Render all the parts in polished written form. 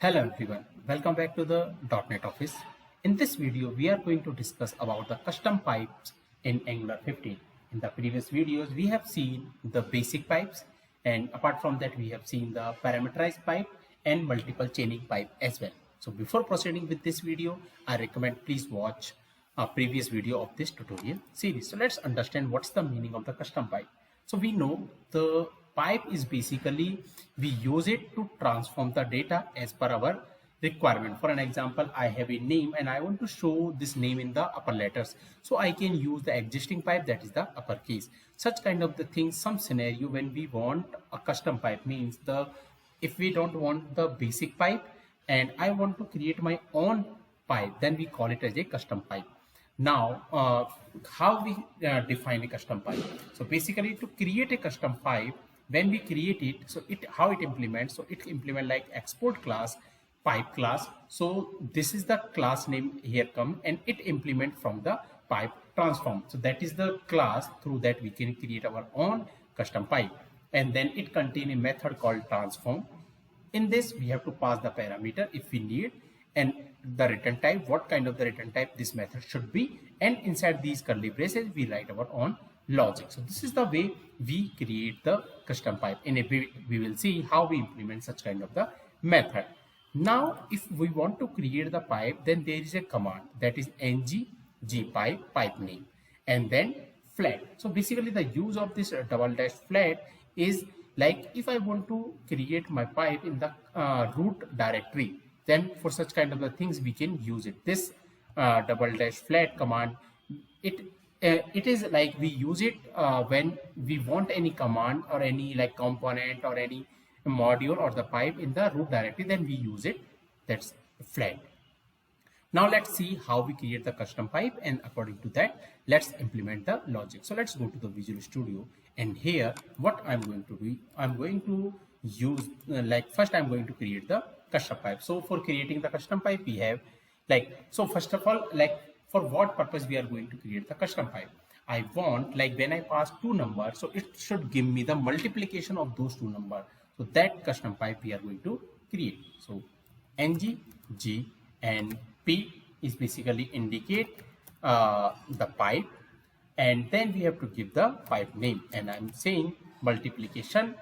Hello everyone, welcome back to the .NET Office. In this video, we are going to discuss about the custom pipes in Angular 15. In the previous videos, we have seen the basic pipes, and apart from that, we have seen the parameterized pipe and multiple chaining pipe as well. So before proceeding with this video, I recommend please watch a previous video of this tutorial series. So let's understand what's the meaning of the custom pipe. So we know the pipe is basically we use it to transform the data as per our requirement. For an example, I have a name and I want to show this name in the upper letters, so I can use the existing pipe, that is the uppercase. Such kind of the things, some scenario when we want a custom pipe means if we don't want the basic pipe and I want to create my own pipe, then we call it as a custom pipe. Now, how we define a custom pipe? So basically, to create a custom pipe, when we create it, so how it implements, so it implement like export class, pipe class. So this is the class name here come, and it implement from the pipe transform. So that is the class through that we can create our own custom pipe, and then it contain a method called transform. In this, we have to pass the parameter if we need, and the return type, what kind of the return type this method should be, and inside these curly braces we write our own logic. So this is the way we create the custom pipe. In a bit we will see how we implement such kind of the method. Now if we want to create the pipe, then there is a command, that is ng pipe name, and then flat. So basically the use of this double dash flat is like if I want to create my pipe in the root directory, then for such kind of the things we can use it. This double dash flat command, it is like we use it when we want any command or any like component or any module or the pipe in the root directory, then we use it. That's flat. Now let's see how we create the custom pipe, and according to that let's implement the logic. So let's go to the Visual Studio, and here what I'm going to do, I'm going to use first I'm going to create the custom pipe. So for creating the custom pipe, we have so first of all, for what purpose we are going to create the custom pipe. I want when I pass two numbers, so it should give me the multiplication of those two numbers. So that custom pipe we are going to create. So ng g and p is basically indicate the pipe, and then we have to give the pipe name, and I'm saying multiplication.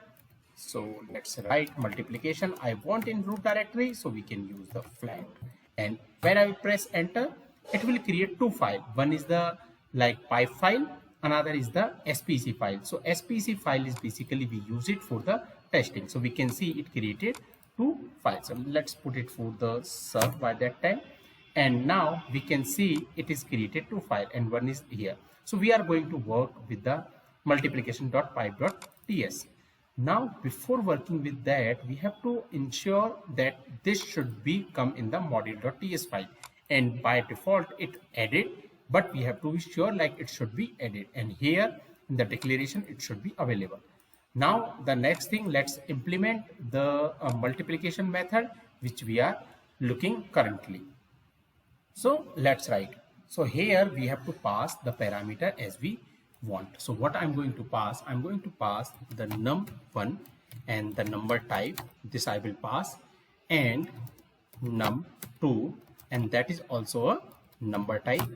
So let's write multiplication. I want in root directory, so we can use the flat, and when I press enter, it will create two files. One is the pipe file, another is the SPC file. So SPC file is basically we use it for the testing. So we can see it created two files. So let's put it for the serve by that time, and now we can see it is created two files, and one is here. So we are going to work with the multiplication.pipe.ts. Now before working with that, we have to ensure that this should be come in the module.ts file, and by default it added, but we have to be sure it should be added, and here in the declaration it should be available. Now the next thing, let's implement the multiplication method which we are looking currently. So let's write. So here we have to pass the parameter as we want. So what I'm going to pass, I'm going to pass the num1 and the number type, this I will pass, and num2, and that is also a number type.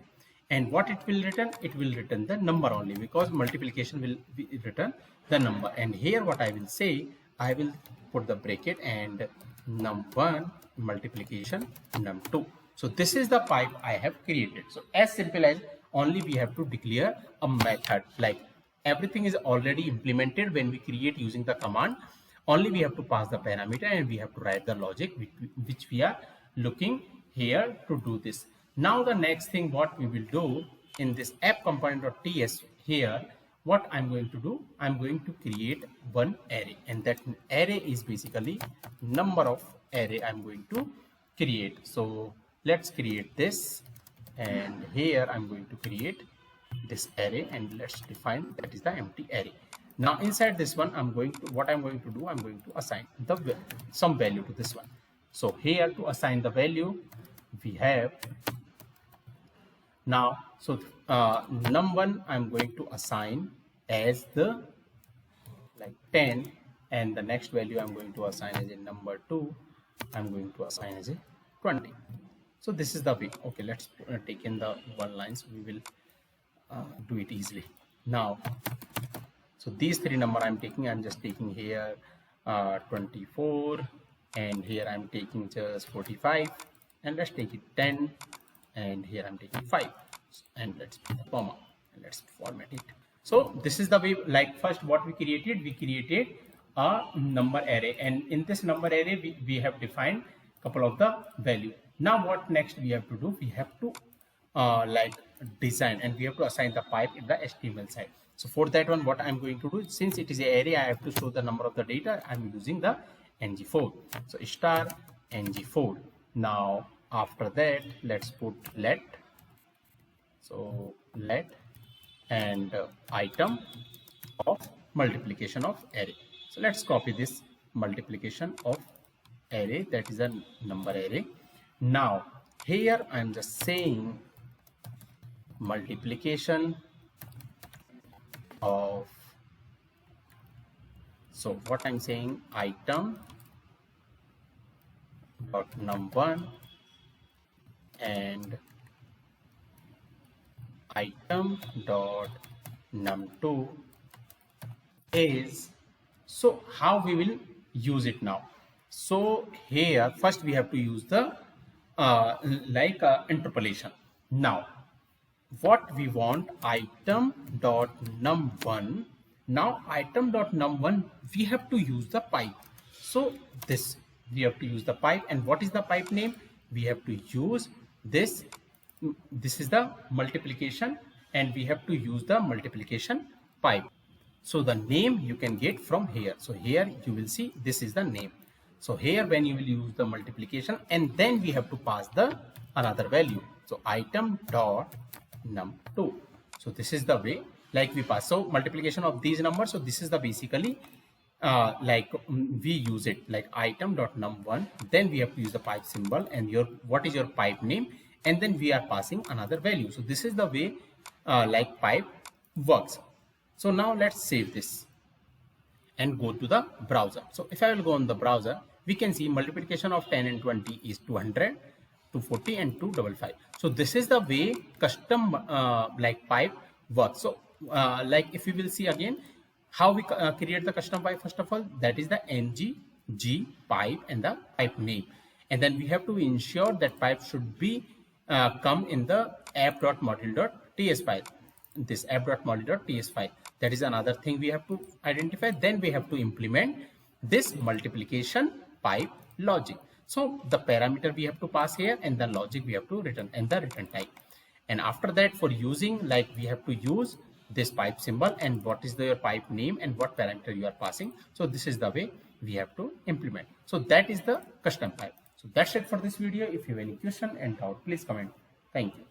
And what it will return, it will return the number only, because multiplication will be return the number. And here what I will say, I will put the bracket and num1 multiplication num2. So this is the pipe I have created. So as simple as only we have to declare a method, everything is already implemented when we create using the command. Only we have to pass the parameter and we have to write the logic which we are looking here to do this. Now the next thing what we will do in this app component.ts, here what I'm going to do, I'm going to create one array, and that array is basically number of array I'm going to create. So let's create this, and here I'm going to create this array, and let's define that is the empty array. Now inside this one, I'm going to assign some value to this one. So here to assign the value, we have now, so num1 I'm going to assign as the 10, and the next value I'm going to assign as a number 2, I'm going to assign as a 20. So this is the way. Okay, let's take in the one lines. We will do it easily. Now, so these three number I'm taking, I'm just taking here 24, and here I'm taking just 45, and let's take it 10, and here I'm taking 5, and let's put the comma, and let's format it. So this is the way. Like first what we created a number array, and in this number array we have defined couple of the value. Now what next we have to do, we have to like design, and we have to assign the pipe in the HTML side. So for that one, what I'm going to do, since it is an array, I have to show the number of the data. I'm using the ng4. So star ng4. Now after that, let's put let. So let and item of multiplication of array. So let's copy this multiplication of array, that is a number array. Now here I'm just saying multiplication of, so what I'm saying, item dot num1 and item dot num2 is, so how we will use it now. So here first we have to use the interpolation. Now what we want, item dot num1. Now item dot num1, we have to use the pipe. So this we have to use the pipe, and what is the pipe name? We have to use this. This is the multiplication, and we have to use the multiplication pipe. So the name you can get from here. So here you will see this is the name. So here when you will use the multiplication, and then we have to pass the another value. So item dot num2. So this is the way like we pass. So multiplication of these numbers. So this is the basically we use it like item dot num1. Then we have to use the pipe symbol and your what is your pipe name, and then we are passing another value. So this is the way like pipe works. So now let's save this and go to the browser. So if I will go on the browser, we can see multiplication of 10 and 20 is 200, 240 and 255. So this is the way custom like pipe works. So like if you will see again how we create the custom pipe, first of all, that is the ng pipe and the pipe name, and then we have to ensure that pipe should be come in the app.module.ts file, this app.module.ts file. That is another thing we have to identify. Then we have to implement this multiplication pipe logic. So the parameter we have to pass here, and the logic we have to return, and the return type. And after that, for using, like we have to use this pipe symbol and what is the pipe name and what parameter you are passing. So this is the way we have to implement. So that is the custom pipe. So that's it for this video. If you have any question and doubt, please comment. Thank you.